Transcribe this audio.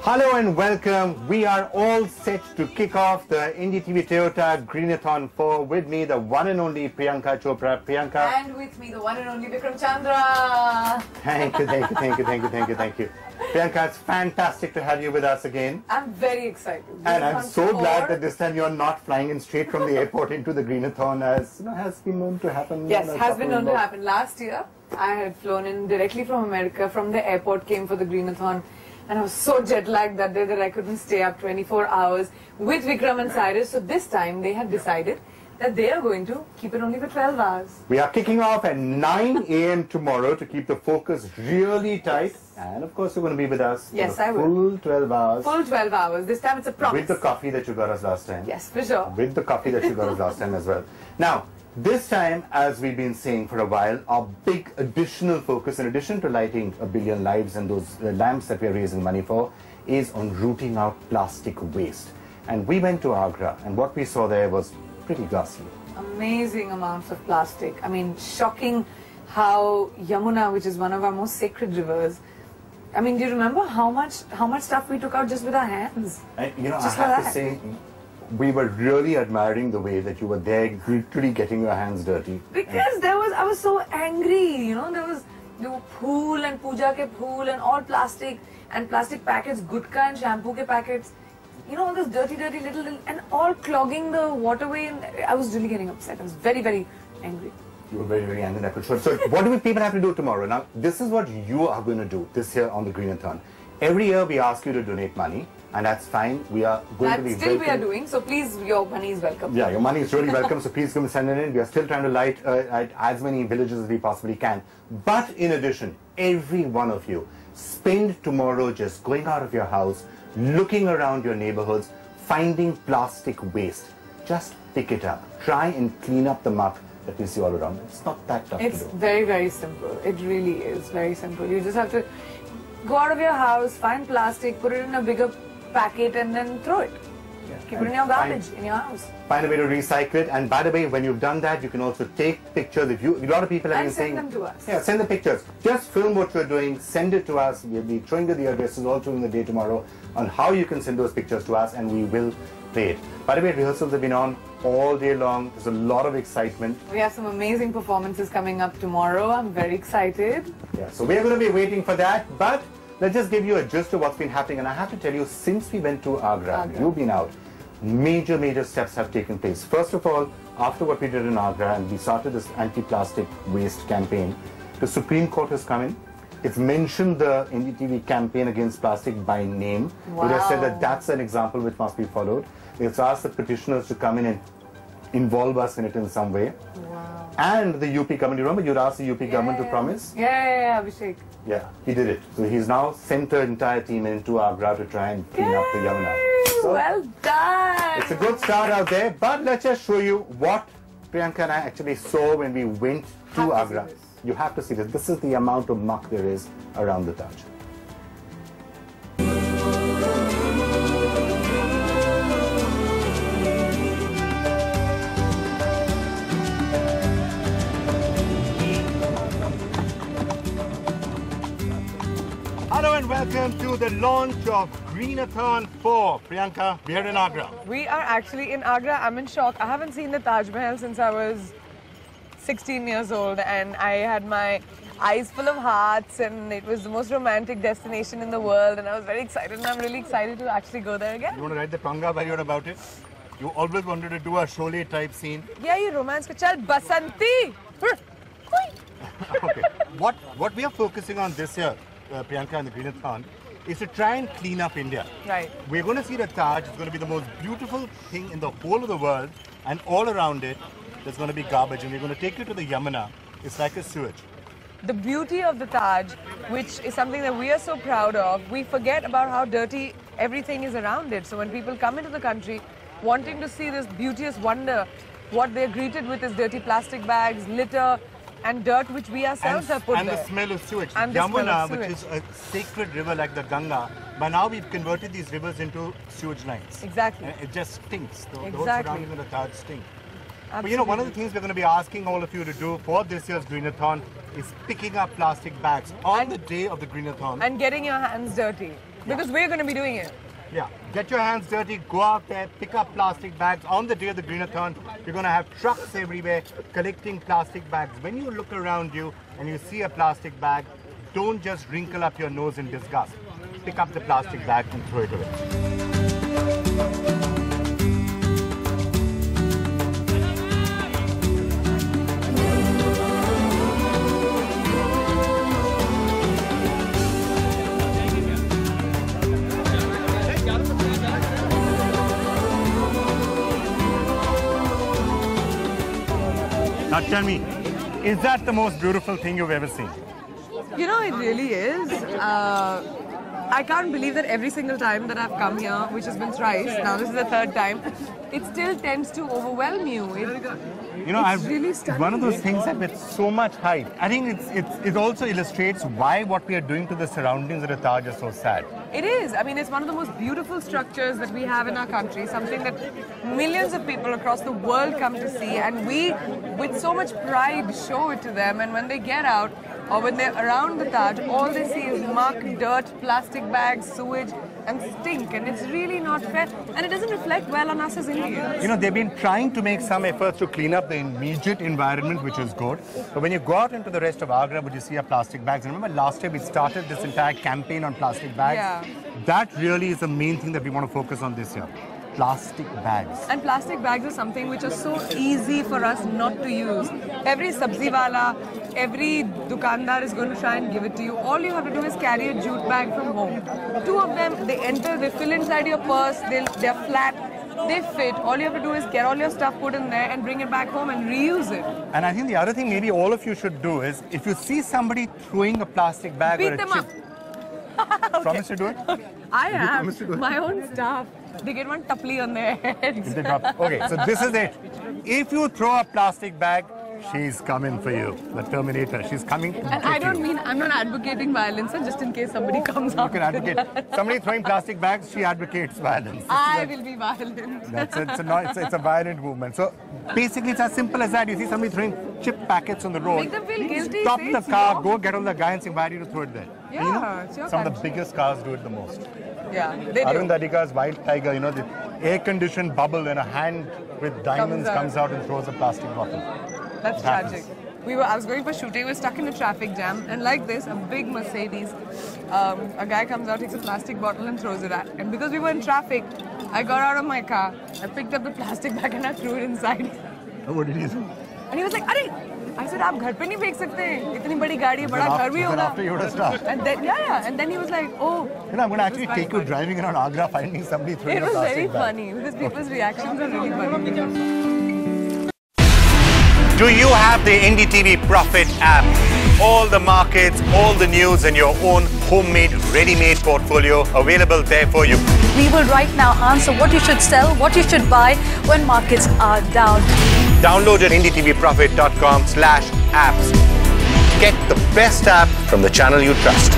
Hello and welcome. We are all set to kick off the NDTV Toyota Greenathon 4 with me, the one and only Priyanka Chopra. Priyanka. And with me, the one and only Vikram Chandra. Thank you. Priyanka, it's fantastic to have you with us again. I'm very excited. And I'm so glad that this time you're not flying in straight from the airport into the Greenathon, as has been known to happen. Yes, has been known to happen. Last year, I had flown in directly from America, from the airport, came for the Greenathon. And I was so jet-lagged that day that I couldn't stay up 24 hours with Vikram and Cyrus. So this time they had decided that they are going to keep it only for 12 hours. We are kicking off at 9 a.m. tomorrow to keep the focus really tight. Yes. And of course you're going to be with us for the full 12 hours. Full 12 hours. This time it's a promise. With the coffee that you got us last time. Yes, for sure. With the coffee that you got us last time as well. Now, this time, as we've been saying for a while, our big additional focus, in addition to lighting 1 billion lives and those lamps that we're raising money for, is on rooting out plastic waste. And we went to Agra, and what we saw there was pretty ghastly. Amazing amounts of plastic. I mean, shocking how Yamuna, which is one of our most sacred rivers, I mean, do you remember how much stuff we took out just with our hands? You know, I have to say, we were really admiring the way that you were there, literally getting your hands dirty. Because I was so angry, you know, there was phool and puja ke phool and all plastic and plastic packets, gutka and shampoo ke packets, you know, all those dirty little, and all clogging the waterway, and I was really getting upset. I was very, very angry. You were very, very angry. So what do people have to do tomorrow? Now, this is what you are going to do this year on the Greenathon. Every year we ask you to donate money, and that's fine. We are going to be we are doing, so please, your money is welcome. Yeah, your money is really welcome, so please come and send it in. We are still trying to light as many villages as we possibly can. But in addition, every one of you, spend tomorrow just going out of your house, looking around your neighborhoods, finding plastic waste. Just pick it up. Try and clean up the muck that we see all around. It's not that tough to do. It's very, very simple. It really is very simple. You just have to go out of your house, find plastic, put it in a bigger packet and then throw it. Yeah. Keep it in your garbage, in your house. Find a way to recycle it. And by the way, when you've done that, you can also take pictures. A lot of people have been saying, send them to us. Yeah, send the pictures. Just film what you're doing, send it to us. We'll be showing you the addresses all during the day tomorrow on how you can send those pictures to us, and we will play it. By the way, rehearsals have been on all day long. There's a lot of excitement. We have some amazing performances coming up tomorrow. I'm very excited. Yeah, so we're going to be waiting for that. But let's just give you a gist of what's been happening. And I have to tell you, since we went to Agra, you've been out, major steps have taken place. First of all, after what we did in Agra, and we started this anti-plastic waste campaign, the Supreme Court has come in. It's mentioned the NDTV campaign against plastic by name. Wow. It has said that that's an example which must be followed. It's asked the petitioners to come in and involve us in it in some way. Wow. And the UP government, you remember you'd asked the UP government to promise? Yeah, Abhishek. Yeah, he did it. So he's now sent the entire team into Agra to try and clean up the Yamuna. So well done! It's a good start out there, but let's just show you what Priyanka and I actually saw when we went to Agra. You have to see this. This is the amount of muck there is around the Taj. Hello and welcome to the launch of Greenathon 4. Priyanka, we are in Agra. We are actually in Agra. I'm in shock. I haven't seen the Taj Mahal since I was 16 years old, and I had my eyes full of hearts, and it was the most romantic destination in the world, and I was very excited, and I'm really excited to actually go there again. You want to ride the Tonga while you're about it? You always wanted to do a Sholay type scene. Yeah, you romance ko chal basanti. Okay. What we are focusing on this year, Priyanka and the Greenathon, is to try and clean up India. Right. We're going to see the Taj. It's going to be the most beautiful thing in the whole of the world, and all around it, there's going to be garbage, and we're going to take you to the Yamuna. It's like a sewage. The beauty of the Taj, which is something that we are so proud of, we forget about how dirty everything is around it. So when people come into the country wanting to see this beauteous wonder, what they're greeted with is dirty plastic bags, litter, and dirt which we ourselves have put there. And the smell of sewage. And Yamuna, which is a sacred river like the Ganga, by now we've converted these rivers into sewage lines. Exactly. And it just stinks. The whole Exactly. surrounding of the Taj stink. But you know, one of the things we're going to be asking all of you to do for this year's Greenathon is picking up plastic bags on the day of the Greenathon. And getting your hands dirty. Because we're going to be doing it. Yeah, get your hands dirty, go out there, pick up plastic bags. On the day of the Greenathon, you're going to have trucks everywhere collecting plastic bags. When you look around you and you see a plastic bag, don't just wrinkle up your nose in disgust. Pick up the plastic bag and throw it away. Now tell me, is that the most beautiful thing you've ever seen? You know, it really is. I can't believe that every single time that I've come here, which has been thrice, now this is the third time, it still tends to overwhelm you. It's one of those things that with so much hype, I think it also illustrates why what we are doing to the surroundings of the Taj is so sad. It is. I mean, it's one of the most beautiful structures that we have in our country, something that millions of people across the world come to see, and we, with so much pride, show it to them. And when they get out, or when they're around the Taj, all they see is muck, dirt, plastic bags, sewage, and stink. And it's really not fair. And it doesn't reflect well on us as Indians. You know, they've been trying to make some efforts to clean up the immediate environment, which is good. But when you go out into the rest of Agra, would you see plastic bags? And remember last year we started this entire campaign on plastic bags? Yeah. That really is the main thing that we want to focus on this year. Plastic bags. And plastic bags are something which are so easy for us not to use. Every sabzi wala, every dukandar is going to try and give it to you. All you have to do is carry a jute bag from home. Two of them, they enter, they fill inside your purse, they're flat, they fit. All you have to do is get all your stuff put in there and bring it back home and reuse it. And I think the other thing maybe all of you should do is, if you see somebody throwing a plastic bag beat or a them chip, up. promise to do it? I have my own staff. They get one tapli on their heads. Okay, so this is it. If you throw a plastic bag, she's coming for you. The Terminator, she's coming to And I don't mean, I'm not advocating violence, just in case somebody comes You up. can advocate. Somebody throwing plastic bags, she advocates violence. I will be violent. It's a violent movement. So basically it's as simple as that. You see somebody throwing chip packets on the road. Make them feel guilty. Stop say the it's car, wrong. go get on the guy and say, why did you throw it there? Yeah, You know, it's your some of the country. biggest cars do it the most. Yeah, they do. Arun Adhika's Wild Tiger, you know, the air-conditioned bubble and a hand with diamonds comes out and throws a plastic bottle. That's tragic. I was going for shooting, we were stuck in a traffic jam, and like this, a big Mercedes, a guy comes out, takes a plastic bottle and throws it at. And because we were in traffic, I got out of my car, I picked up the plastic bag and I threw it inside. Oh, what did he do? And he was like, "Arey!" I said, "आप घर पे नहीं फेंक सकते, इतनी बड़ी गाड़ी है, बड़ा घर भी होगा." After you would have stopped. And then, and then he was like, "Oh." You know, I'm going to actually take you driving around Agra, finding somebody throwing It a was plastic very bag. funny because people's reactions are really funny. Do you have the NDTV Profit app? All the markets, all the news and your own homemade, ready-made portfolio available there for you. We will right now answer what you should sell, what you should buy when markets are down. Download at ndtvprofit.com/apps. Get the best app from the channel you trust.